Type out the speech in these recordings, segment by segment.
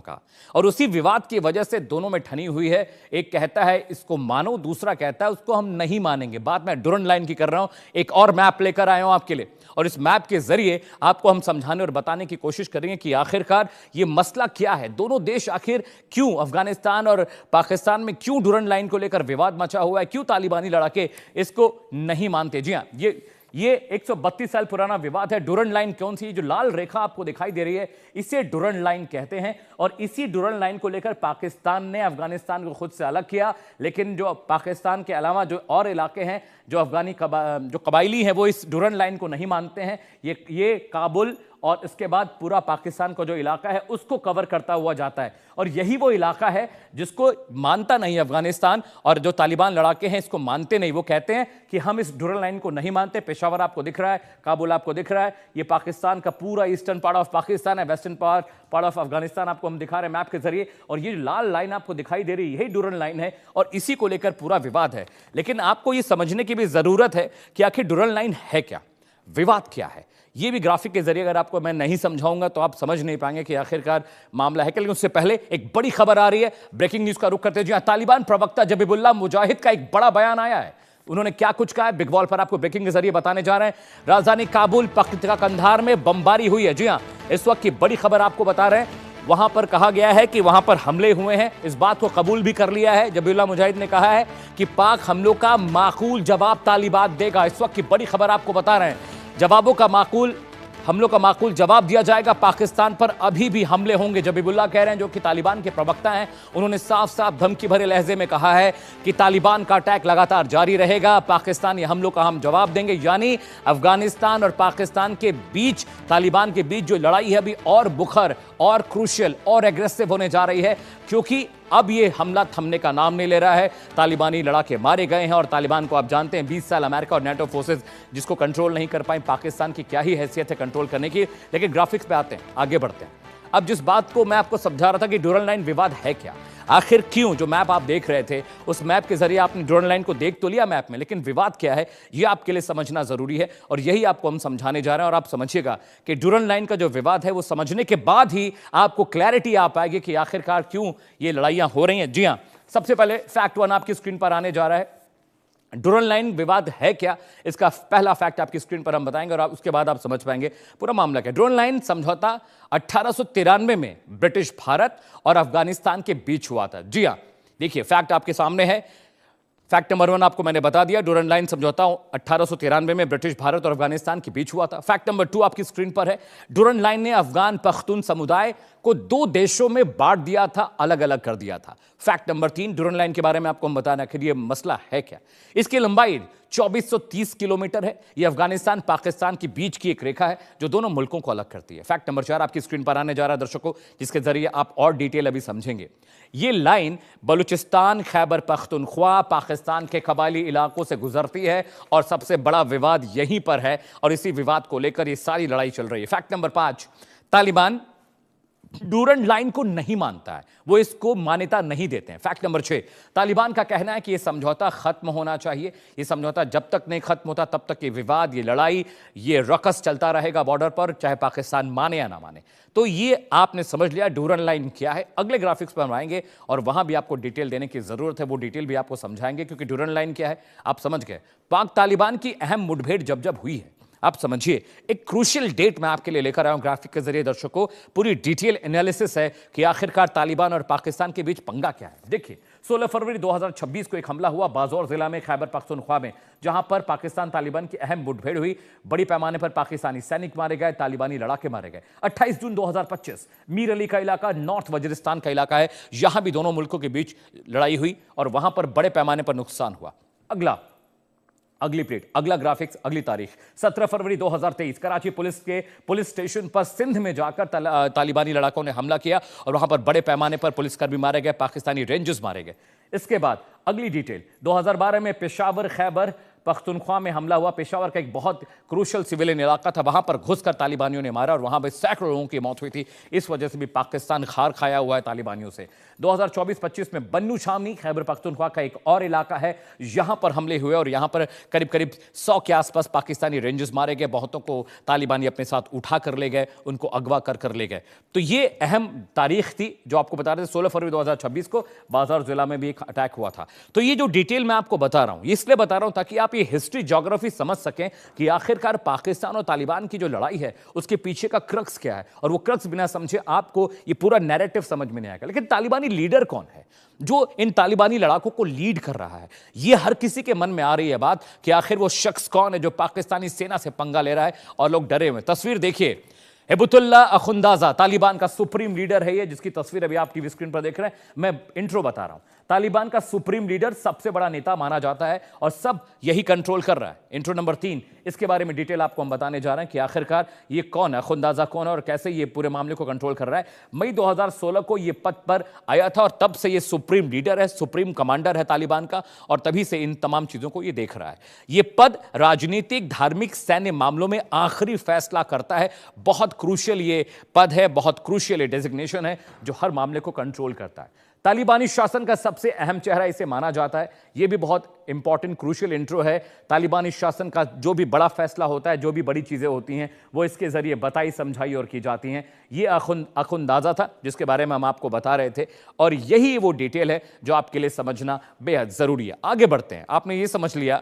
का, और उसी विवाद की वजह से दोनों में ठनी हुई है। एक कहता है इसको मानो, दूसरा कहता है उसको हम नहीं मानेंगे। बात मैं डुरन लाइन की कर रहा हूं। एक और मैप लेकर आया हूं आपके लिए, और इस मैप के जरिए आपको हम समझाने और बताने की कोशिश करेंगे कि आखिरकार ये मसला क्या है। दोनों देश आखिर क्यों, अफगानिस्तान और पाकिस्तान में क्यों डुरन लाइन को लेकर विवाद मचा हुआ है, क्यों तालिबानी लड़ाके इसको नहीं मानते। जी हां, ये 132 साल पुराना विवाद है। डुरन लाइन कौन सी, जो लाल रेखा आपको दिखाई दे रही है, इसे डुरन लाइन कहते हैं। और इसी डुरन लाइन को लेकर पाकिस्तान ने अफगानिस्तान को खुद से अलग किया, लेकिन जो पाकिस्तान के अलावा जो और इलाके हैं, जो जो कबाइली हैं, वो इस डुरन लाइन को नहीं मानते हैं। ये काबुल और इसके बाद पूरा पाकिस्तान का जो इलाका है उसको कवर करता हुआ जाता है, और यही वो इलाका है जिसको मानता नहीं अफगानिस्तान, और जो तालिबान लड़ाके हैं इसको मानते नहीं। वो कहते हैं कि हम इस डुरन लाइन को नहीं मानते। पेशावर आपको दिख रहा है, काबुल आपको दिख रहा है, ये पाकिस्तान का पूरा ईस्टर्न पार्ट ऑफ पाकिस्तान है, वेस्टर्न पार्ट ऑफ अफगानिस्तान आपको हम दिखा रहे हैं मैप के जरिए। और ये लाल लाइन आपको दिखाई दे रही है, यही डुरन लाइन है, और इसी को लेकर पूरा विवाद है। लेकिन आपको ये समझने की भी जरूरत है कि आखिर डुरन लाइन है क्या, विवाद क्या है। ये भी ग्राफिक के जरिए अगर आपको मैं नहीं समझाऊंगा तो आप समझ नहीं पाएंगे कि आखिरकार मामला है क्या। लेकिन उससे पहले एक बड़ी खबर आ रही है, ब्रेकिंग न्यूज का रुख करते हैं। तालिबान प्रवक्ता जबीहुल्लाह मुजाहिद का एक बड़ा बयान आया है। उन्होंने क्या कुछ कहा है, बिग वॉल पर आपको ब्रेकिंग के जरिए बताने जा रहे हैं। राजधानी काबुल, पख्तूनख्वा कंधार में बमबारी हुई है। जी हां, इस वक्त की बड़ी खबर आपको बता रहे हैं। वहां पर कहा गया है कि वहां पर हमले हुए हैं। इस बात को कबूल भी कर लिया है। जबीहुल्लाह मुजाहिद ने कहा है कि पाक हमलों का माकूल जवाब तालिबान देगा। इस वक्त की बड़ी खबर आपको बता रहे हैं, हमलों का माकूल जवाब दिया जाएगा। पाकिस्तान पर अभी भी हमले होंगे, जबीहुल्लाह कह रहे हैं, जो कि तालिबान के प्रवक्ता हैं। उन्होंने साफ साफ धमकी भरे लहजे में कहा है कि तालिबान का अटैक लगातार जारी रहेगा, पाकिस्तानी हमलों का हम जवाब देंगे। यानी अफगानिस्तान और पाकिस्तान के बीच, तालिबान के बीच जो लड़ाई है अभी और मुखर और क्रूशियल और एग्रेसिव होने जा रही है, क्योंकि अब ये हमला थमने का नाम नहीं ले रहा है। तालिबानी लड़ाके मारे गए हैं, और तालिबान को आप जानते हैं 20 साल अमेरिका और नेटो फोर्सेस जिसको कंट्रोल नहीं कर पाए, पाकिस्तान की क्या ही हैसियत है कंट्रोल करने की। लेकिन ग्राफिक्स पे आते हैं, आगे बढ़ते हैं। अब जिस बात को मैं आपको समझा रहा था कि डुरन लाइन विवाद है क्या, आखिर क्यों, जो मैप आप देख रहे थे उस मैप के जरिए आपने डुरन लाइन को देख तो लिया मैप में, लेकिन विवाद क्या है ये आपके लिए समझना जरूरी है, और यही आपको हम समझाने जा रहे हैं। और आप समझिएगा कि डुरन लाइन का जो विवाद है वो समझने के बाद ही आपको क्लैरिटी आ पाएगी कि आखिरकार क्यों ये लड़ाइयां हो रही हैं। जी हां, सबसे पहले फैक्ट 1 आपकी स्क्रीन पर आने जा रहा है। डुरन लाइन विवाद है क्या, इसका पहला फैक्ट आपकी स्क्रीन पर हम बताएंगे, और उसके बाद आप समझ पाएंगे पूरा मामला क्या। डुरन लाइन समझौता 1893 में ब्रिटिश भारत और अफगानिस्तान के बीच हुआ था। जी हां, देखिए फैक्ट आपके सामने है। फैक्ट नंबर 1 आपको मैंने बता दिया, डुरन लाइन समझौता 1893 में ब्रिटिश भारत और अफगानिस्तान के बीच हुआ था। फैक्ट नंबर 2 आपकी स्क्रीन पर है। डुरन लाइन ने अफगान पख्तून समुदाय को 2 देशों में बांट दिया था, अलग अलग कर दिया था। फैक्ट नंबर 3, डुरन लाइन के बारे में आपको हम बताना कि ये मसला है क्या। इसकी लंबाई 2430 किलोमीटर है। यह अफगानिस्तान पाकिस्तान के बीच की एक रेखा है जो दोनों मुल्कों को अलग करती है। फैक्ट नंबर 4 आपकी स्क्रीन पर आने जा रहा है दर्शकों, जिसके जरिए आप और डिटेल अभी समझेंगे। यह लाइन बलूचिस्तान, खैबर पख्तूनख्वा, पाकिस्तान के कबायली इलाकों से गुजरती है, और सबसे बड़ा विवाद यहीं पर है, और इसी विवाद को लेकर यह सारी लड़ाई चल रही है। Fact number 5, Taliban Durand line को नहीं मानता है, वो इसको मान्यता नहीं देते हैं। फैक्ट नंबर 6, तालिबान का कहना है कि यह समझौता खत्म होना चाहिए। यह समझौता जब तक नहीं खत्म होता तब तक ये विवाद, ये लड़ाई, ये रकस चलता रहेगा बॉर्डर पर, चाहे पाकिस्तान माने या ना माने। तो ये आपने समझ लिया डुरन लाइन क्या है। अगले ग्राफिक्स पर हम आएंगे और वहां भी आपको डिटेल देने की जरूरत है, वो डिटेल भी आपको समझाएंगे, क्योंकि डुरन लाइन क्या है आप समझ गए। पाक तालिबान की अहम मुठभेड़ जब जब हुई है, आप समझिए, एक क्रूशियल डेट मैं आपके लिए लेकर आया हूं ग्राफिक के जरिए दर्शकों। पूरी डिटेल एनालिसिस है कि आखिरकार तालिबान और पाकिस्तान के बीच पंगा क्या है। देखिए 16 फरवरी 2026 को एक हमला हुआ बाजौर जिला में, खैबर पख्तूनख्वा में, जहां पर पाकिस्तान तालिबान की अहम मुठभेड़ हुई। बड़ी पैमाने पर पाकिस्तानी सैनिक मारे गए, तालिबानी लड़ाके मारे गए। 28 जून 2025 मीर अली का इलाका नॉर्थ वजीरिस्तान का इलाका है, यहां भी दोनों मुल्कों के बीच लड़ाई हुई और वहां पर बड़े पैमाने पर नुकसान हुआ। अगली प्लेट, अगला ग्राफिक्स, अगली तारीख 17 फरवरी 2023 कराची पुलिस के पुलिस स्टेशन पर सिंध में जाकर तालिबानी लड़ाकों ने हमला किया और वहां पर बड़े पैमाने पर पुलिसकर्मी मारे गए, पाकिस्तानी रेंजर्स मारे गए। इसके बाद अगली डिटेल 2012 में पेशावर, खैबर पख्तूनख्वा में हमला हुआ, पेशावर का एक बहुत क्रूशल सिविलियन इलाका था, वहां पर घुसकर तालिबानियों ने मारा और वहां पर सैकड़ों लोगों की मौत हुई थी। इस वजह से भी पाकिस्तान खार खाया हुआ है तालिबानियों से। 2024-25 में बन्नू शामनी, खैबर पख्तूनख्वा का एक और इलाका है, यहां पर हमले हुए और यहां पर करीब करीब 100 के आसपास पाकिस्तानी रेंजर्स मारे गए। बहुतों को तालिबानी अपने साथ उठा कर ले गए, उनको अगवा कर ले गए। तो ये अहम तारीख थी जो आपको बता रहे थे। 16 फरवरी 2026 को बाजार जिला में भी एक अटैक हुआ था। तो ये जो डिटेल मैं आपको बता रहा हूं, इसलिए बता रहा हूं ताकि आप ये हिस्ट्री ज्योग्राफी समझ सकें कि आखिरकार पाकिस्तान और तालिबान की जो लड़ाई है उसके पीछे का क्रक्स क्या है, और वो क्रक्स बिना समझे आपको ये पूरा नैरेटिव समझ में नहीं आएगा। लेकिन तालिबानी लीडर कौन है जो इन तालिबानी लड़ाकों को लीड कर रहा है? ये हर किसी के मन में आ रही है बात कि आखिर वो शख्स कौन है जो पाकिस्तानी सेना से पंगा ले रहा है और लोग डरे हुए। तस्वीर देखिए, हिबतुल्लाह अखुंदाजा तालिबान का सुप्रीम लीडर है ये, जिसकी तस्वीर अभी आप टीवी स्क्रीन पर देख रहे हैं। मैं इंट्रो बता रहा हूं। तालिबान का सुप्रीम लीडर, सबसे बड़ा नेता माना जाता है और सब यही कंट्रोल कर रहा है। इंट्रो नंबर 3, इसके बारे में डिटेल आपको हम बताने जा रहे हैं कि आखिरकार ये कौन है, अखुंदाजा कौन है और कैसे ये पूरे मामले को कंट्रोल कर रहा है। मई 2016 को ये पद पर आया था और तब से ये सुप्रीम लीडर है, सुप्रीम कमांडर है तालिबान का, और तभी से इन तमाम चीजों को ये देख रहा है। ये पद राजनीतिक, धार्मिक, सैन्य मामलों में आखिरी फैसला करता है। बहुत क्रूशियल ये पद है, बहुत क्रूशियल ये डेजिग्नेशन है जो हर मामले को कंट्रोल करता है। तालिबानी शासन का सबसे अहम चेहरा इसे माना जाता है। यह भी बहुत इंपॉर्टेंट क्रूशियल इंट्रो है। तालिबानी शासन का जो भी बड़ा फैसला होता है, जो भी बड़ी चीजें होती हैं, वो इसके जरिए बताई समझाई और की जाती हैं। ये अखुंदाजा था जिसके बारे में हम आपको बता रहे थे, और यही वो डिटेल है जो आपके लिए समझना बेहद जरूरी है। आगे बढ़ते हैं। आपने ये समझ लिया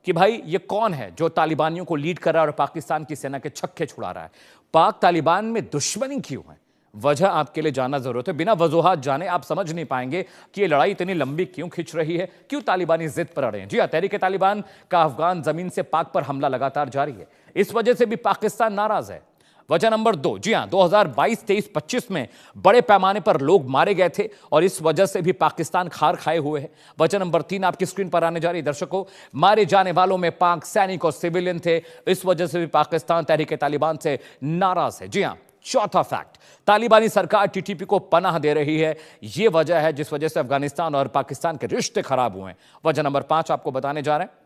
कि भाई ये कौन है जो तालिबानियों को लीड कर रहा है और पाकिस्तान की सेना के छक्के छुड़ा रहा है। पाक तालिबान में दुश्मनी क्यों है, वजह आपके लिए जानना जरूरत है। बिना वजूहात जाने आप समझ नहीं पाएंगे कि ये लड़ाई इतनी लंबी क्यों खिंच रही है, क्यों तालिबानी जिद पर अड़े हैं। जी हां, तहरीक तालिबान का अफगान जमीन से पाक पर हमला लगातार जारी है। इस वजह से भी पाकिस्तान नाराज है। वजह नंबर 2, जी हां, 2022, 23, 25 में बड़े पैमाने पर लोग मारे गए थे और इस वजह से भी पाकिस्तान खार खाए हुए है। वजह नंबर 3 आपकी स्क्रीन पर आने जा रही है दर्शकों। मारे जाने वालों में पाक सैनिक और सिविलियन थे, इस वजह से भी पाकिस्तान तहरीक तालिबान से नाराज है। जी हां, चौथा फैक्ट, तालिबानी सरकार टीटीपी को पनाह दे रही है। यह वजह है जिस वजह से अफगानिस्तान और पाकिस्तान के रिश्ते खराब हुए हैं। वजह नंबर 5 आपको बताने जा रहे हैं।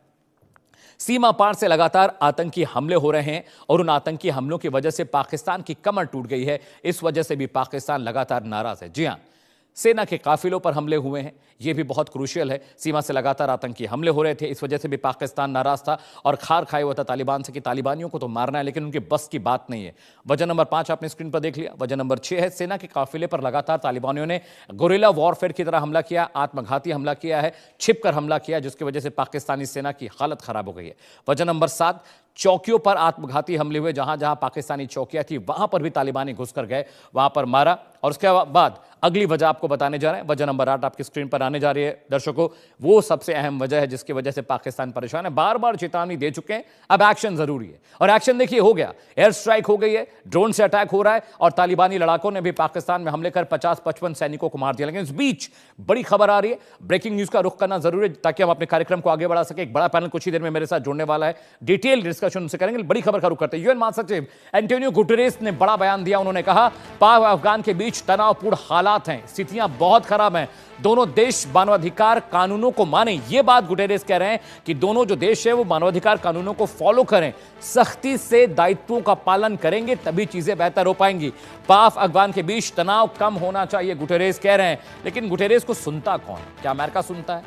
सीमा पार से लगातार आतंकी हमले हो रहे हैं और उन आतंकी हमलों की वजह से पाकिस्तान की कमर टूट गई है। इस वजह से भी पाकिस्तान लगातार नाराज है। जी हां, सेना के काफिलों पर हमले हुए हैं, यह भी बहुत क्रूशियल है। सीमा से लगातार आतंकी हमले हो रहे थे, इस वजह से भी पाकिस्तान नाराज था और खार खाए हुआ था तालिबान से कि तालिबानियों को तो मारना है लेकिन उनके बस की बात नहीं है। वजह नंबर 5 आपने स्क्रीन पर देख लिया। वजह नंबर 6 है, सेना के काफिले पर लगातार तालिबानियों ने गुरिल्ला वॉरफेयर की तरह हमला किया, आत्मघाती हमला किया है, छिपकर हमला किया, जिसकी वजह से पाकिस्तानी सेना की हालत खराब हो गई है। वजह नंबर 7, चौकियों पर आत्मघाती हमले हुए, जहां जहां पाकिस्तानी चौकियां थी वहां पर भी तालिबानी घुसकर गए, वहां पर मारा। और उसके बाद अगली वजह आपको बताने जा रहे हैं। वजह नंबर 8 आपकी स्क्रीन पर आने जा रही है दर्शकों। वो सबसे अहम वजह है जिसकी वजह से पाकिस्तान परेशान है। बार बार चेतावनी दे चुके हैं, अब एक्शन जरूरी है और एक्शन देखिए हो गया। एयर स्ट्राइक हो गई है, ड्रोन से अटैक हो रहा है और तालिबानी लड़ाकों ने भी पाकिस्तान में हमले कर 50-55 सैनिकों को मार दिया। लेकिन इस बीच बड़ी खबर आ रही है, ब्रेकिंग न्यूज का रुख करना जरूरी है ताकि हम अपने कार्यक्रम को आगे बढ़ा सके। एक बड़ा पैनल कुछ ही देर में मेरे साथ जुड़ने वाला है, डिटेल डिस्कशन उनसे करेंगे। बड़ी खबर का रुख करते हैं। यूएन महासचिव एंटोनियो गुटेरेस ने बड़ा बयान दिया। उन्होंने कहा पाक और अफगान के बीच तनावपूर्ण हालात हैं, स्थितियां बहुत खराब हैं, दोनों देश मानवाधिकार कानूनों को माने। यह बात गुटेरेस कह रहे हैं कि दोनों जो देश है वो मानवाधिकार कानूनों को फॉलो करें, सख्ती से दायित्वों का पालन करेंगे तभी चीजें बेहतर हो पाएंगी। पाक अफगान के बीच तनाव कम होना चाहिए, गुटेरेस कह रहे हैं। लेकिन गुटेरेस को सुनता कौन? क्या अमेरिका सुनता है?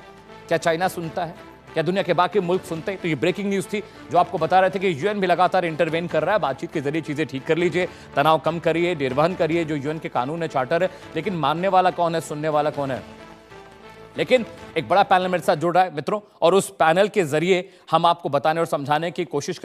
क्या चाइना सुनता है? क्या दुनिया के बाकी मुल्क सुनते हैं? तो ये ब्रेकिंग न्यूज थी जो आपको बता रहे थे कि यूएन भी लगातार इंटरवेन कर रहा है। बातचीत के जरिए चीजें ठीक कर लीजिए, तनाव कम करिए, निर्वहन करिए जो यूएन के कानून है, चार्टर है। लेकिन मानने वाला कौन है, सुनने वाला कौन है? लेकिन एक बड़ा पैनल मेरे साथ जुड़ रहा है मित्रों, और उस पैनल के जरिए हम आपको बताने और समझाने की कोशिश